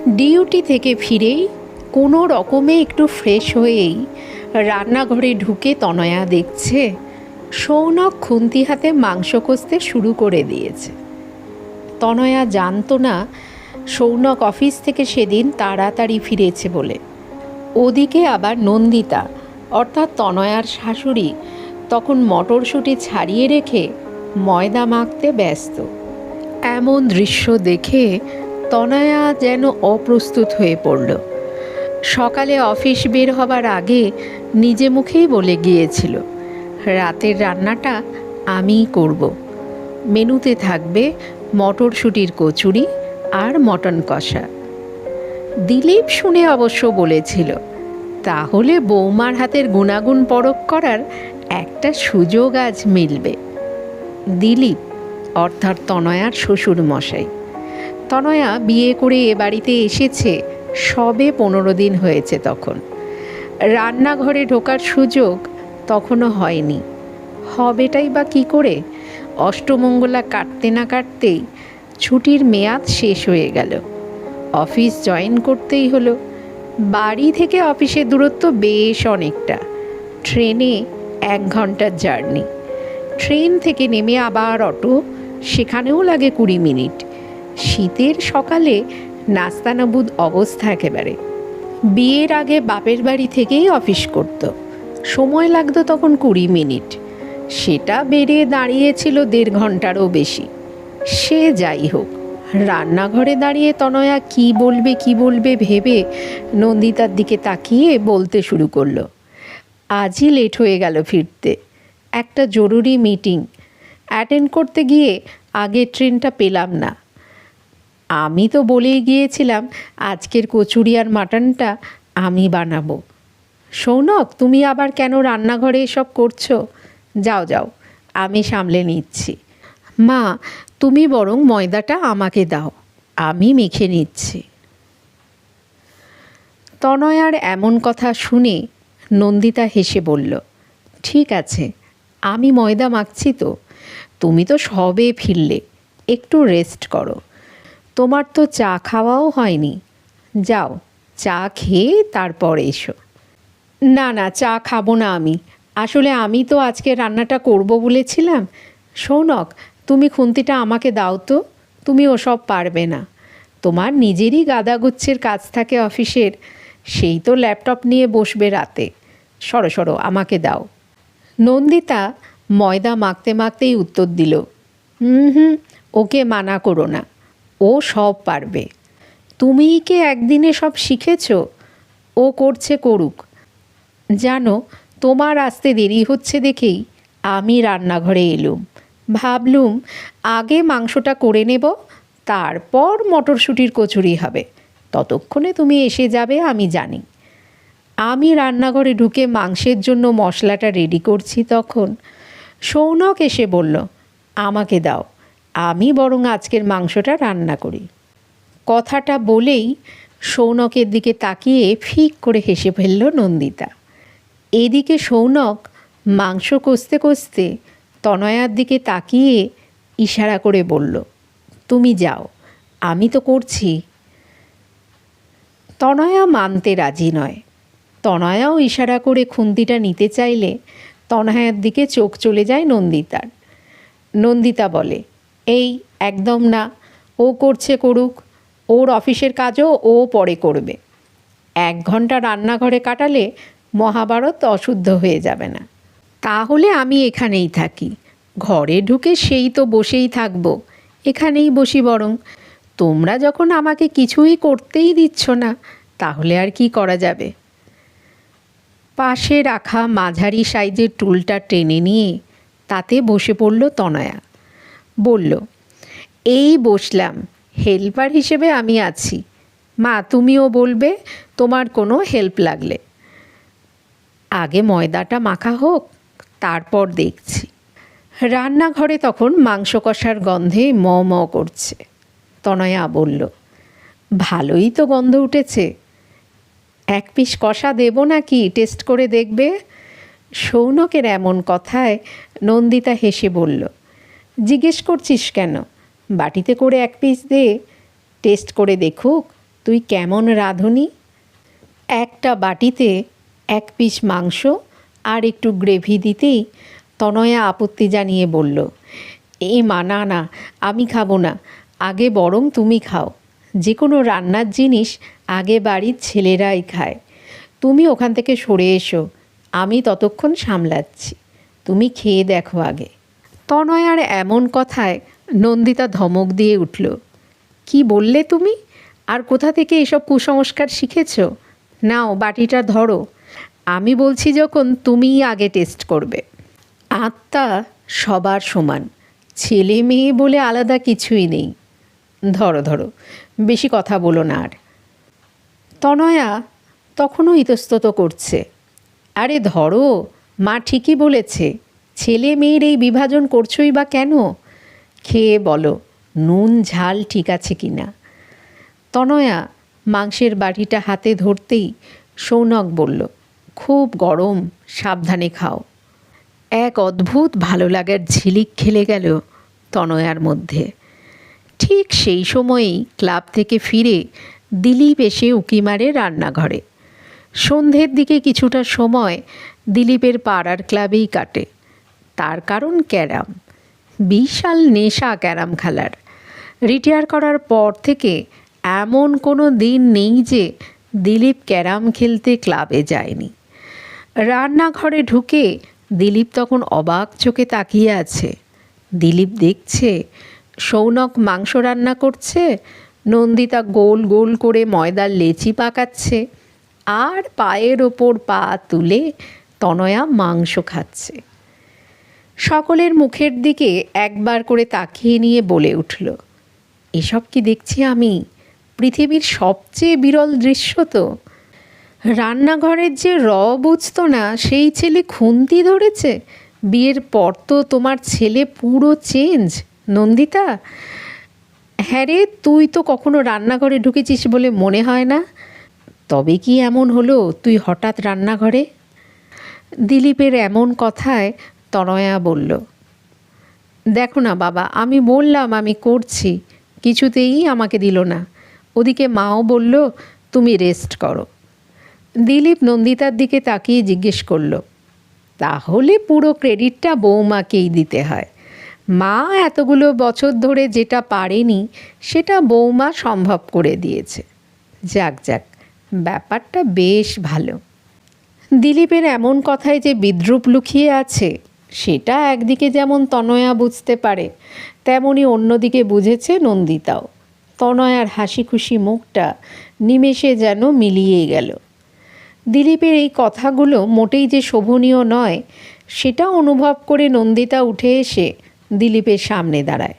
Duty থেকে ফিরেই কোনো রকমে একটু ফ্রেশ হয়েই রান্নাঘরে ঢুকে তনয়া দেখছে সৌনক খুন্তি হাতে মাংস কষতে শুরু করে দিয়েছে। তনয়া জানতো না সৌনক অফিস থেকে সেদিন তাড়াতাড়ি ফিরেছে বলে। ওদিকে আবার নন্দিতা অর্থাৎ তনয়ার শাশুড়ি তখন মটরশুঁটি ছাড়িয়ে রেখে ময়দা মাখতে ব্যস্ত। এমন দৃশ্য দেখে তনয়া যেন অপ্রস্তুত হয়ে পড়ল। সকালে অফিস বের হবার আগে নিজে মুখেই বলে গিয়েছিল, রাতের রান্নাটা আমিই করব। মেনুতে থাকবে মটরশুঁটির কচুরি আর মটন কষা। দিলীপ শুনে অবশ্য বলেছিল, তাহলে বৌমার হাতের গুণাগুণ পরখ করার একটা সুযোগ আজ মিলবে। দিলীপ অর্থাৎ তনয়ার শ্বশুর মশাই। তনয়া বিয়ে করে এ বাড়িতে এসেছে সবে 15 দিন হয়েছে। তখন রান্নাঘরে ঢোকার সুযোগ তখনও হয়নি। হবেটাই বা কী করে? অষ্টমঙ্গলা কাটতে না কাটতেই ছুটির মেয়াদ শেষ হয়ে গেল। অফিস জয়েন করতেই হলো। বাড়ি থেকে অফিসের দূরত্ব বেশ অনেকটা। ট্রেনে 1 ঘন্টার জার্নি। ট্রেন থেকে নেমে আবার অটো, সেখানেও লাগে 20 মিনিট। শীতের সকালে নাস্তানাবুদ অবস্থা একেবারে। বিয়ের আগে বাপের বাড়ি থেকেই অফিস করত। সময় লাগতো তখন 20 মিনিট। সেটা বেড়ে দাঁড়িয়েছিল 1.5 ঘন্টারও বেশি। সে যাই হোক, রান্নাঘরে দাঁড়িয়ে তনয়া কি বলবে ভেবে নন্দিতার দিকে তাকিয়ে বলতে শুরু করলো, আজই লেট হয়ে গেল ফিরতে। একটা জরুরি মিটিং অ্যাটেন্ড করতে গিয়ে আগের ট্রেনটা পেলাম না। আমি তো বলেই গিয়েছিলাম আজকের কচুরি আর মাটনটা আমি বানাবো। সৌনক, তুমি আবার কেন রান্নাঘরে এসব করছো? যাও যাও, আমি সামলে নিচ্ছি। মা, তুমি বরং ময়দাটা আমাকে দাও, আমি মেখে নিচ্ছি। তনয়ার এমন কথা শুনে নন্দিতা হেসে বলল, ঠিক আছে, আমি ময়দা মাখছি তো। তুমি তো সবে ফিরলে, একটু রেস্ট করো। তোমার তো চা খাওয়াও হয়নি। যাও, চা খেয়ে তারপর এসো। না না, চা খাবো না আমি। আসলে আমি তো আজকে রান্নাটা করব বলেছিলাম। সৌনক, তুমি খুন্তিটা আমাকে দাও তো। তুমি ওসব পারবে না। তোমার নিজেরই গাদাগুচ্ছের কাজ থাকে অফিসের, সেই তো ল্যাপটপ নিয়ে বসবে রাতে। সরো সরো, আমাকে দাও। নন্দিতা ময়দা মাখতে মাখতেই উত্তর দিল, হুম, ওকে মানা করো না, ও সব পারবে। তুমিই কি একদিনে সব শিখেছ? ও করছে করুক। জানো, তোমার আসতে দেরি হচ্ছে দেখেই আমি রান্নাঘরে এলুম। ভাবলুম আগে মাংসটা করে নেব, তারপর মটরশুঁটির কচুরি হবে। ততক্ষণে তুমি এসে যাবে আমি জানি। আমি রান্নাঘরে ঢুকে মাংসের জন্য মশলাটা রেডি করছি, তখন সৌনক এসে বলল, আমাকে দাও, আমি বরং আজকের মাংসটা রান্না করি। কথাটা বলেই সৌনকের দিকে তাকিয়ে ফিক করে হেসে ফেলল নন্দিতা। এদিকে সৌনক মাংস কষতে কষতে তনয়ার দিকে তাকিয়ে ইশারা করে বলল, তুমি যাও, আমি তো করছি। তনয়া মানতে রাজি নয়। তনয়াও ইশারা করে খুন্তিটা নিতে চাইলে তনয়ার দিকে চোখ চলে যায় নন্দিতার। নন্দিতা বলে, এই একদম না, ও করছে করুক, ওর অফিসের কাজও ও পরে করবে। 1 ঘন্টা রান্নাঘরে কাটালে মহাভারত অশুদ্ধ হয়ে যাবে না। তাহলে আমি এখানেই থাকি। ঘরে ঢুকে সেই তো বসেই থাকবো, এখানেই বসি বরং। তোমরা যখন আমাকে কিছুই করতেই দিচ্ছ না, তাহলে আর কি করা যাবে? পাশে রাখা মাঝারি সাইজের টুলটা টেনে নিয়ে তাতে বসে পড়ল তনয়া। বলল, এই বসলাম, হেল্পার হিসেবে আমি আছি। মা, তুমিও বলবে তোমার কোনো হেল্প লাগলে। আগে ময়দাটা মাখা হোক, তারপর দেখছি। রান্নাঘরে তখন মাংস কষার গন্ধে ম ম করছে। তনয়া বলল, ভালোই তো গন্ধ উঠেছে। 1 পিস কষা দেব নাকি, টেস্ট করে দেখবে? সৌনকের এমন কথায় নন্দিতা হেসে বলল, জিজ্ঞেস করছিস কেন? বাটিতে করে 1 পিস দে, টেস্ট করে দেখুক। তুই কেমন রাঁধুনি? একটা বাটিতে 1 পিস মাংস আর একটু গ্রেভি দিতেই তনয়া আপত্তি জানিয়ে বলল, এই মা, না না, আমি খাবো না, আগে বরং তুমি খাও। যে কোনো রান্নার জিনিস আগে বাড়ির ছেলেরাই খায়। তুমি ওখান থেকে সরে এসো, আমি ততক্ষণ সামলাচ্ছি। তুমি খেয়ে দেখো আগে। তনয়ার এমন কথায় নন্দিতা ধমক দিয়ে উঠল, কি বললে তুমি? আর কোথা থেকে এসব কুসংস্কার শিখেছ? নাও বাটিটা ধরো। আমি বলছি যখন তুমিই আগে টেস্ট করবে। আত্মা সবার সমান, ছেলে মেয়ে বলে আলাদা কিছুই নেই। ধরো ধরো, বেশি কথা বলো না আর। তনয়া তখনও ইতস্তত করছে, আরে ধরো, মা ঠিকই বলেছে, ছেলে মেয়ের এই বিভাজন করছই বা কেন? খেয়ে বলো নুন ঝাল ঠিক আছে কি না। তনয়া মাংসের বাটিটা হাতে ধরতেই সৌনক বলল, খুব গরম, সাবধানে খাও। এক অদ্ভুত ভালো লাগার ঝিলিক খেলে গেল তনয়ার মধ্যে। ঠিক সেই সময়েই ক্লাব থেকে ফিরে দিলীপ এসে উঁকি মারে রান্নাঘরে। সন্ধ্যের দিকে কিছুটা সময় দিলীপের পাড়ার ক্লাবেই কাটে। তার কারণ ক্যারাম। বিশাল নেশা ক্যারাম খেলার। রিটায়ার করার পর থেকে এমন কোনো দিন নেই যে দিলীপ ক্যারাম খেলতে ক্লাবে যায়নি। রান্নাঘরে ঢুকে দিলীপ তখন অবাক চোখে তাকিয়ে আছে। দিলীপ দেখছে সৌনক মাংস রান্না করছে, নন্দিতা গোল গোল করে ময়দার লেচি পাকাচ্ছে, আর পায়ের ওপর পা তুলে তনয়া মাংস খাচ্ছে। সকলের মুখের দিকে একবার করে তাকিয়ে নিয়ে বলে উঠল, এসব কি দেখছি আমি? পৃথিবীর সবচেয়ে বিরল দৃশ্য তো। রান্নাঘরের যে বুঝতো না সেই ছেলে খুন্তি ধরেছে। বিয়ের পর তো তোমার ছেলে পুরো চেঞ্জ, নন্দিতা। হ্যাঁ রে, তুই তো কখনো রান্নাঘরে ঢুকেছিস বলে মনে হয় না। তবে কি এমন হলো তুই হঠাৎ রান্নাঘরে? দিলীপের এমন কথায় তনয়া বলল, দেখো না বাবা, আমি বললাম আমি করছি, কিছুতেই আমাকে দিল না। ওদিকে মাও বলল তুমি রেস্ট করো। দিলীপ নন্দিতার দিকে তাকিয়ে জিজ্ঞেস করল, তাহলে পুরো ক্রেডিটটা বৌমাকেই দিতে হয়? মা এতগুলো বছর ধরে যেটা পারেনি সেটা বৌমা সম্ভব করে দিয়েছে। যাক যাক, ব্যাপারটা বেশ ভালো। দিলীপের এমন কথায় যে বিদ্রূপ লুকিয়ে আছে সেটা একদিকে যেমন তনয়া বুঝতে পারে, তেমনি অন্যদিকে বুঝেছে নন্দিতাও। তনয়ার হাসি খুশি মুখটা নিমেষে যেন মিলিয়ে গেল। দিলীপের এই কথাগুলো মোটেই যে শোভনীয় নয় সেটা অনুভব করে নন্দিতা উঠে এসে দিলীপের সামনে দাঁড়ায়।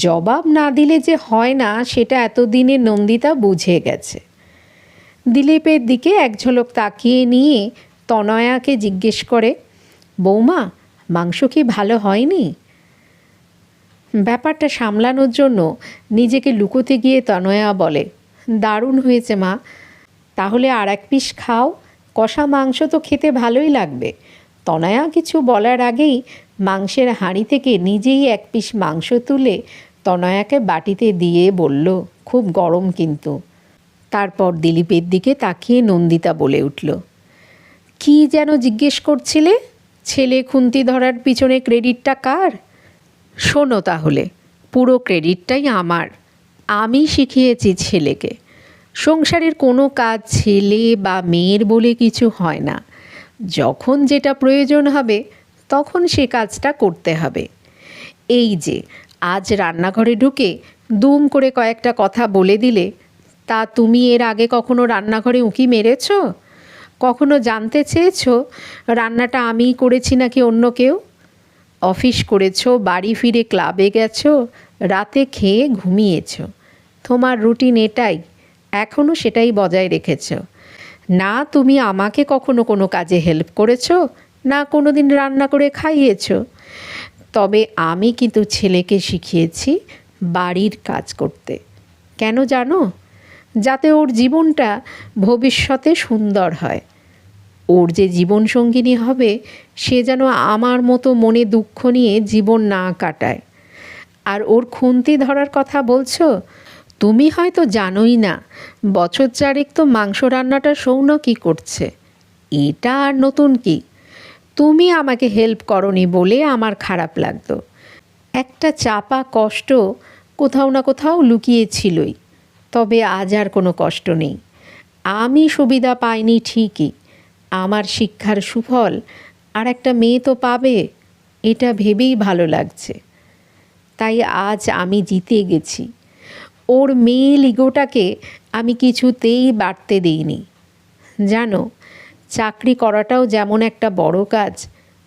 জবাব না দিলে যে হয় না সেটা এতদিনে নন্দিতা বুঝে গেছে। দিলীপের দিকে এক ঝলক তাকিয়ে নিয়ে তনয়াকে জিজ্ঞেস করে, বৌমা, মাংস কি ভালো হয়নি? ব্যাপারটা সামলানোর জন্য নিজেকে লুকোতে গিয়ে তনয়া বলে, দারুণ হয়েছে মা। তাহলে আর 1 পিস খাও, কষা মাংস তো খেতে ভালোই লাগবে। তনয়া কিছু বলার আগেই মাংসের হাঁড়ি থেকে নিজেই 1 পিস মাংস তুলে তনয়াকে বাটিতে দিয়ে বলল, খুব গরম কিন্তু। তারপর দিলীপের দিকে তাকিয়ে নন্দিতা বলে উঠল, কি যেন জিজ্ঞেস করছিলে? ছেলে খুন্তি ধরার পিছনে ক্রেডিটটা কার? শোনো তাহলে, পুরো ক্রেডিটটাই আমার। আমি শিখিয়েছি ছেলেকে। সংসারের কোনো কাজ ছেলে বা মেয়ের বলে কিছু হয় না। যখন যেটা প্রয়োজন হবে তখন সে কাজটা করতে হবে। এই যে আজ রান্নাঘরে ঢুকে দুম করে কয়েকটা কথা বলে দিলে, তা তুমি এর আগে কখনো রান্নাঘরে উঁকি মেরেছ? কখনো জানতে চেয়েছ রান্নাটা আমিই করেছি নাকি অন্য কেউ? অফিস করেছ, বাড়ি ফিরে ক্লাবে গেছো, রাতে খেয়ে ঘুমিয়েছ। তোমার রুটিন এটাই, এখনও সেটাই বজায় রেখেছ। না তুমি আমাকে কখনো কোনো কাজে হেল্প করেছো, না কোনো দিন রান্না করে খাইয়েছ। তবে আমি কিন্তু ছেলেকে শিখিয়েছি বাড়ির কাজ করতে। কেন জানো? যাতে ওর জীবনটা ভবিষ্যতে সুন্দর হয়। ওর যে জীবনসঙ্গিনী হবে সে যেন আমার মতো মনে দুঃখ নিয়ে জীবন না কাটায়। আর ওর খুন্তি ধরার কথা বলছো, তুমি হয়তো জানোই না, বছর চারেক তো মাংস রান্নাটা সৌনকই করছে। এটা আর নতুন কি? তুমি আমাকে হেল্প করনি বলে আমার খারাপ লাগতো। একটা চাপা কষ্ট কোথাও না কোথাও লুকিয়েছিলই। তবে আজ আর কোনো কষ্ট নেই। আমি সুবিধা পাইনি ঠিকই, আমার শিক্ষার সুফল আর একটা মেয়ে তো পাবে, এটা ভেবেই ভালো লাগছে। তাই আজ আমি জিতে গেছি। ওর মেয়ে লিগোটাকে আমি কিছুতেই বাড়তে দিইনি। জানো, চাকরি করাটাও যেমন একটা বড় কাজ,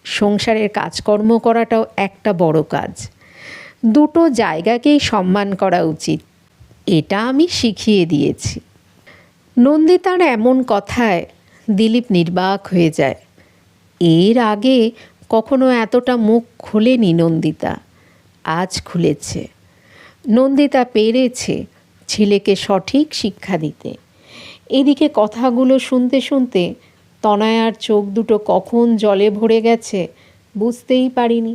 সংসারের কাজকর্ম করাটাও একটা বড় কাজ। দুটো জায়গাকেই সম্মান করা উচিত, এটা আমি শিখিয়ে দিয়েছি। নন্দিতার এমন কথায় দিলীপ নির্বাক হয়ে যায়। এর আগে কখনো এতটা মুখ খোলেনি নন্দিতা, আজ খুলেছে। নন্দিতা পেরেছে ছেলেকে সঠিক শিক্ষা দিতে। এদিকে কথাগুলো শুনতে শুনতে তনয়ার চোখ দুটো কখন জলে ভরে গেছে বুঝতেই পারিনি।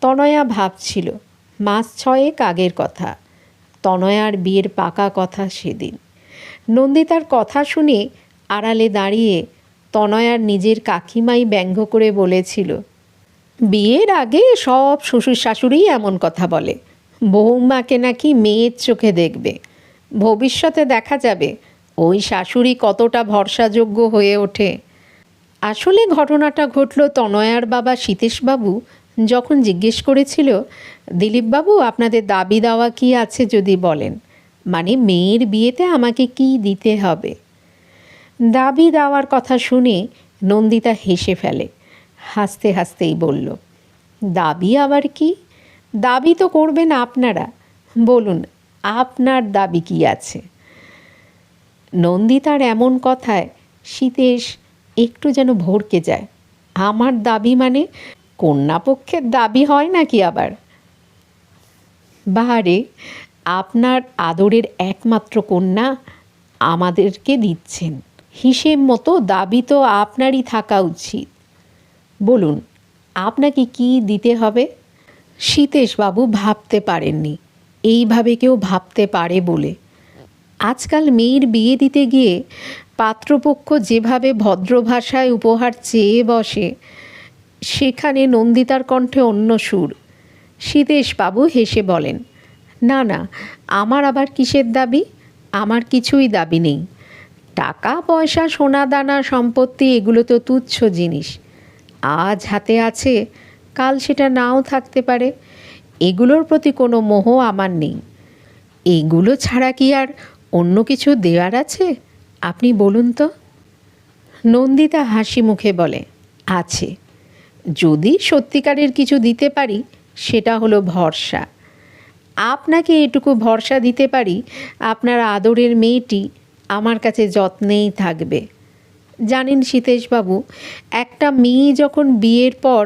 তনয়া ভাবছিল মাস 6 আগের কথা, তনয়ার বিয়ের পাকা কথা সেদিন। নন্দিতার কথা শুনে আড়ালে দাঁড়িয়ে তনয়ার নিজের কাকিমাই ব্যঙ্গ করে বলেছিল, বিয়ের আগে সব শ্বশুর শাশুড়িই এমন কথা বলে, বৌমাকে নাকি মেয়ের চোখে দেখবে। ভবিষ্যতে দেখা যাবে ওই শাশুড়ি কতটা ভরসাযোগ্য হয়ে ওঠে। আসলে ঘটনাটা ঘটল তনয়ার বাবা সীতেশবাবু যখন জিজ্ঞেস করেছিল, দিলীপবাবু আপনাদের দাবি দাওয়া কী আছে যদি বলেন, মানে মেয়ের বিয়েতে আমাকে কি দিতে হবে। দাবি দেওয়ার কথা শুনে নন্দিতা হেসে ফেলে, হাসতে হাসতেই বলল, দাবি আবার কি? দাবি তো করবেন আপনারা, বলুন আপনার দাবি কি আছে। নন্দিতার এমন কথায় সীতেশ একটু যেন ভড়কে যায়। আমার দাবি মানে? কন্যাপক্ষের দাবি হয় নাকি আবার? বাহারে, আপনার আদরের একমাত্র কন্যা আমাদেরকে দিচ্ছেন, হিসেব মতো দাবি তো আপনারই থাকা উচিত। বলুন আপনাকে কি দিতে হবে। সীতেশবাবু ভাবতে পারেননি এইভাবে কেউ ভাবতে পারে বলে। আজকাল মেয়ের বিয়ে দিতে গিয়ে পাত্রপক্ষ যেভাবে ভদ্র ভাষায় উপহার চেয়ে বসে, সেখানে নন্দিতার কণ্ঠে অন্য সুর। সীতেশবাবু হেসে বলেন, না না, আমার আবার কিসের দাবি? আমার কিছুই দাবি নেই। টাকা পয়সা সোনা দানা সম্পত্তি এগুলো তো তুচ্ছ জিনিস। আজ হাতে আছে, কাল সেটা নাও থাকতে পারে। এগুলোর প্রতি কোনো মোহ আমার নেই। এগুলো ছাড়া কি আর অন্য কিছু দেওয়ার আছে? আপনি বলুন তো। নন্দিতা হাসি মুখে বলে, আছে। যদি সত্যিকারের কিছু দিতে পারি সেটা হলো ভরসা। আপনাকে এটুকু ভরসা দিতে পারি, আপনার আদরের মেয়েটি আমার কাছে যত্নেই থাকবে। জানেন সীতেশবাবু, একটা মেয়ে যখন বিয়ের পর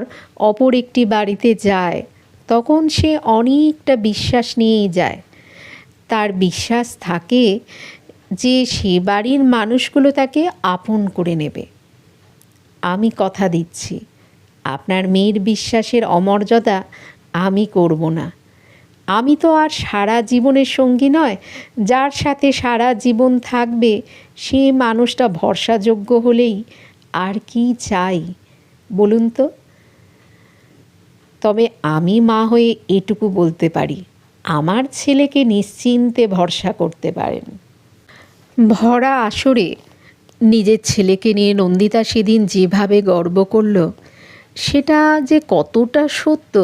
অপর একটি বাড়িতে যায় তখন সে অনেকটা বিশ্বাস নিয়েই যায়। তার বিশ্বাস থাকে যে সে বাড়ির মানুষগুলো তাকে আপন করে নেবে। আমি কথা দিচ্ছি, আপনার মেয়ের বিশ্বাসের অমর্যাদা আমি করব না। আমি তো আর সারা জীবনের সঙ্গী নয়, যার সাথে সারা জীবন থাকবে সে মানুষটা ভরসাযোগ্য হলেই আর কি চাই বলুন তো। তবে আমি মা হয়ে এটুকু বলতে পারি, আমার ছেলেকে নিশ্চিন্তে ভরসা করতে পারেন। ভরা আসরে নিজের ছেলেকে নিয়ে নন্দিতা সেদিন যেভাবে গর্ব করল, সেটা যে কতটা সত্য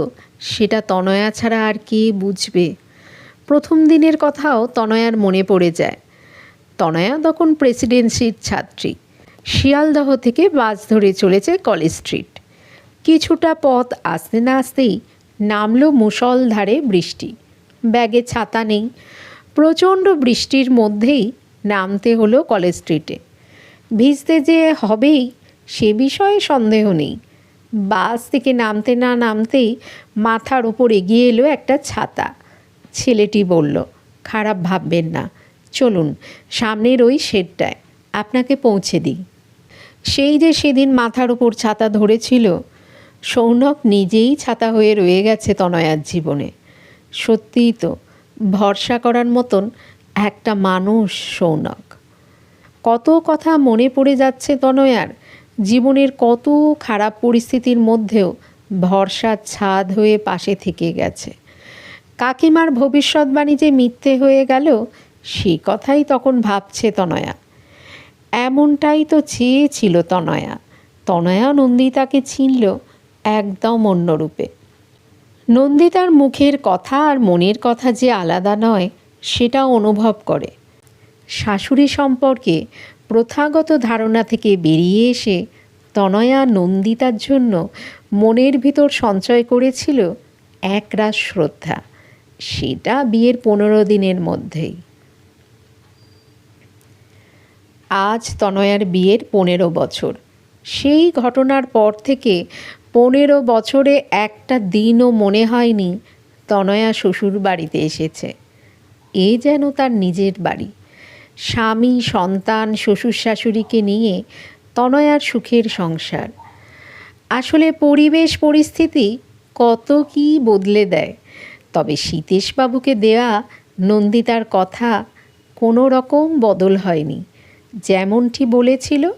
সেটা তনয়া ছাড়া আর কে বুঝবে। প্রথম দিনের কথাও তনয়ার মনে পড়ে যায়। তনয়া তখন প্রেসিডেন্সির ছাত্রী। শিয়ালদহ থেকে বাস ধরে চলেছে কলেজ স্ট্রিট। কিছুটা পথ আসতে না আসতেই নামল মুষলধারে বৃষ্টি। ব্যাগে ছাতা নেই। প্রচণ্ড বৃষ্টির মধ্যেই নামতে হলো কলেজ স্ট্রিটে। ভিজতে যে হবেই সে বিষয়ে সন্দেহ নেই। বাস থেকে নামতে না নামতেই মাথার উপর এগিয়ে এলো একটা ছাতা। ছেলেটি বলল, খারাপ ভাববেন না, চলুন সামনের ওই শেডটায় আপনাকে পৌঁছে দিই। সেই যে সেদিন মাথার উপর ছাতা ধরেছিল, সৌনক নিজেই ছাতা হয়ে রয়ে গেছে তনয়ার জীবনে। সত্যিই তো, ভরসা করার মতন একটা মানুষ সৌনক। কত কথা মনে পড়ে যাচ্ছে তনয়ার। জীবনের কত খারাপ পরিস্থিতির মধ্যেও ভরসার ছাদ হয়ে পাশে থেকে গেছে। কাকিমার ভবিষ্যৎবাণী যে মিথ্যে হয়ে গেল সে কথাই তখন ভাবছে তনয়া। এমনটাই তো চেয়েছিল তনয়া। তনয়া নন্দিতাকে চিনল একদম অন্য রূপে। নন্দিতার মুখের কথা আর মনের কথা যে আলাদা নয় সেটা অনুভব করে। শাশুড়ি সম্পর্কে প্রথাগত ধারণা থেকে বেরিয়ে এসে তনয়া নন্দিতার জন্য মনের ভিতর সঞ্চয় করেছিল একরাশ শ্রদ্ধা। সেটা বিয়ের 15 দিনের মধ্যেই। আজ তনয়ার বিয়ের 15 বছর। সেই ঘটনার পর থেকে 15 বছরে একটা দিনও মনে হয়নি তনয়া শ্বশুর বাড়িতে এসেছে। এ যেন তার নিজের বাড়ি। স্বামী, সন্তান, শ্বশুর শাশুড়িকে নিয়ে তনয়ার সুখের সংসার। আসলে পরিবেশ পরিস্থিতি কত কী বদলে দেয়। তবে সীতেশবাবুকে দেয়া নন্দিতার কথা কোনো রকম বদল হয়নি। যেমনটি বলেছিল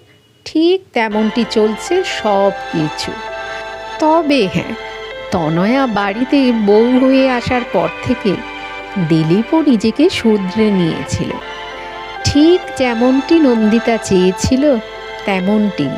ঠিক তেমনটি চলছে সব কিছু। তবে হ্যাঁ, তনয়া বাড়িতে বউ হয়ে আসার পর থেকে দিলীপও নিজেকে শুধরে নিয়েছিল। ঠিক যেমনটি নন্দিতা চেয়েছিল তেমনটি।